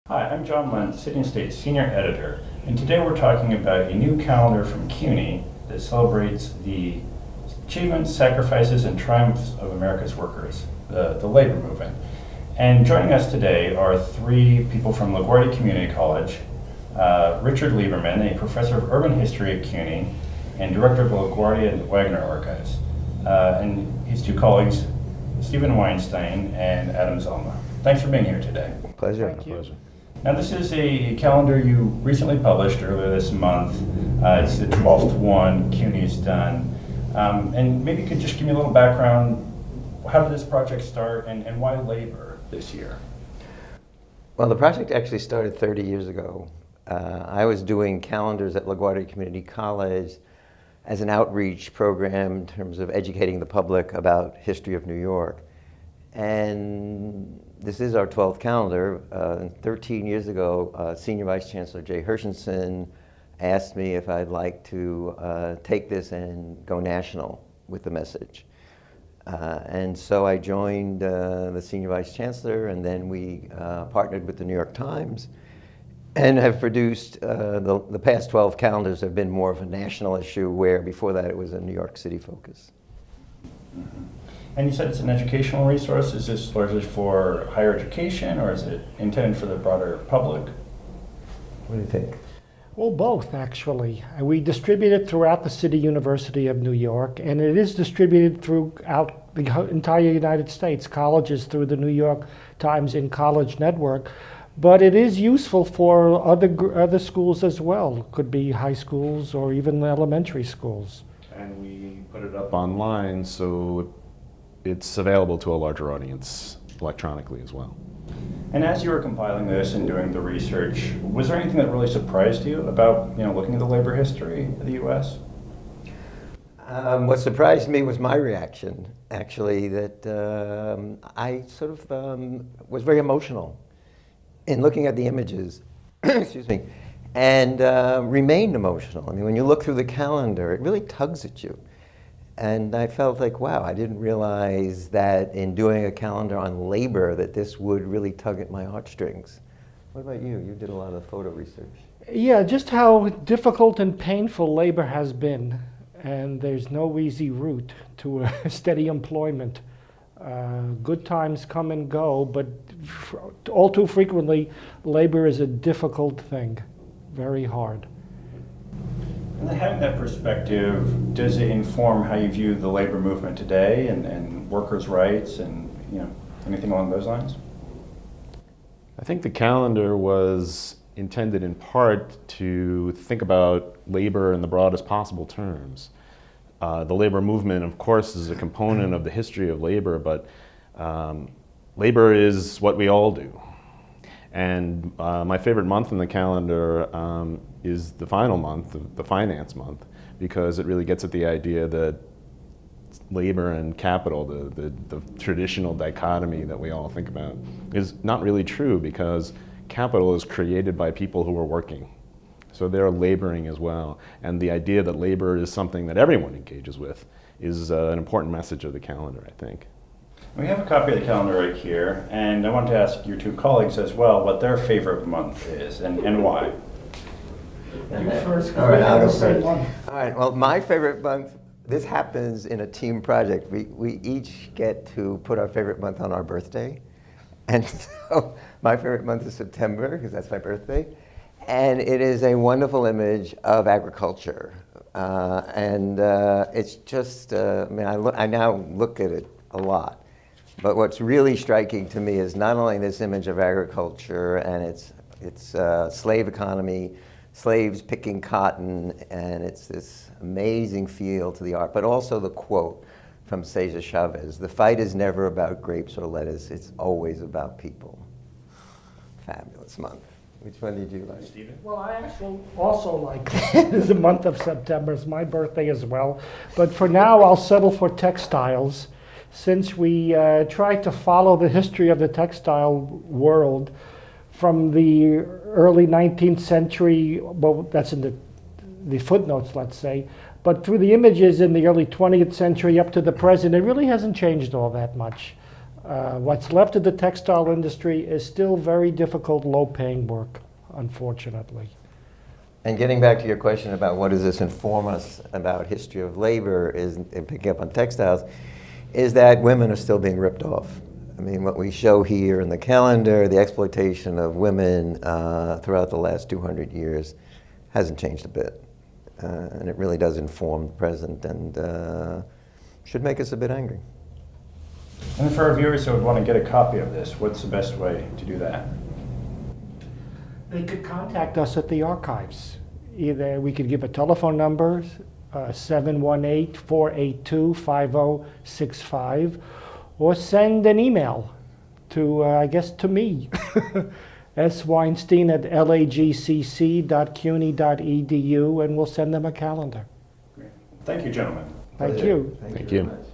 Hi, I'm John Lentz, Sydney State Senior Editor, and today we're talking about a new calendar from CUNY that celebrates the achievements, sacrifices, and triumphs of America's workers, the labor movement. And joining us today are three people from LaGuardia Community College, Richard Lieberman, a professor of urban history at CUNY and director of the LaGuardia and Wagner Archives, and his two colleagues, Stephen Weinstein and Adam Zellma. Thanks for being here today. Pleasure. Thank you. Pleasure. Now, this is a calendar you recently published earlier this month. It's the 12th one CUNY's done. And maybe you could just give me a little background. How did this project start and why labor this year? Well, the project actually started 30 years ago. I was doing calendars at LaGuardia Community College as an outreach program in terms of educating the public about history of New York. And this is our 12th calendar. 13 years ago, Senior Vice Chancellor Jay Hershenson asked me if I'd like to take this and go national with the message. And so I joined the Senior Vice Chancellor, and then we partnered with the New York Times and have produced, the past 12 calendars have been more of a national issue, where before that it was a New York City focus. Mm-hmm. And you said it's an educational resource. Is this largely for higher education, or is it intended for the broader public? What do you think? Well, both, actually. We distribute it throughout the City University of New York, and it is distributed throughout the entire United States, colleges through the New York Times in College Network. But it is useful for other schools as well. Could be high schools or even elementary schools. And we put it up online, so it's available to a larger audience electronically as well. And as you were compiling this and doing the research, was there anything that really surprised you about looking at the labor history of the U.S.? What surprised me was my reaction, actually, that I sort of was very emotional in looking at the images, excuse me, and remained emotional. I mean, when you look through the calendar, it really tugs at you. And I felt like, wow, I didn't realize that in doing a calendar on labor that this would really tug at my heartstrings. What about you? You did a lot of photo research. Yeah, just how difficult and painful labor has been. And there's no easy route to a steady employment. Good times come and go, but all too frequently, labor is a difficult thing, very hard. And then having that perspective, does it inform how you view the labor movement today and workers' rights and anything along those lines? I think the calendar was intended in part to think about labor in the broadest possible terms. The labor movement, of course, is a component of the history of labor, but labor is what we all do. And my favorite month in the calendar is the final month, the finance month, because it really gets at the idea that labor and capital, the traditional dichotomy that we all think about, is not really true, because capital is created by people who are working. So they're laboring as well. And the idea that labor is something that everyone engages with is an important message of the calendar, I think. We have a copy of the calendar right here, and I want to ask your two colleagues as well what their favorite month is and why. You first, All right, I'll go the same first. one. All right, well, my favorite month, this happens in a team project. We each get to put our favorite month on our birthday. And so my favorite month is September, because that's my birthday. And it is a wonderful image of agriculture. It's just, I now look at it a lot. But what's really striking to me is not only this image of agriculture and its slave economy, slaves picking cotton, and it's this amazing feel to the art, but also the quote from Cesar Chavez: "The fight is never about grapes or lettuce, it's always about people." Fabulous month. Which one did you like? Stephen? Well, I actually also like the month of September. It's my birthday as well. But for now, I'll settle for textiles, since we try to follow the history of the textile world from the early 19th century, well, that's in the footnotes, let's say, but through the images in the early 20th century up to the present, it really hasn't changed all that much. What's left of the textile industry is still very difficult, low-paying work, unfortunately. And getting back to your question about what does this inform us about history of labor is, and picking up on textiles, is that women are still being ripped off. I mean, what we show here in the calendar, the exploitation of women throughout the last 200 years hasn't changed a bit. And it really does inform the present and should make us a bit angry. And for our viewers who would want to get a copy of this, what's the best way to do that? They could contact us at the archives. Either we could give a telephone number, 718-482-5065, or send an email to, I guess, to me, sweinstein@lagcc.cuny.edu, and we'll send them a calendar. Thank you, gentlemen. Thank you. Thank Thank you. you. very much.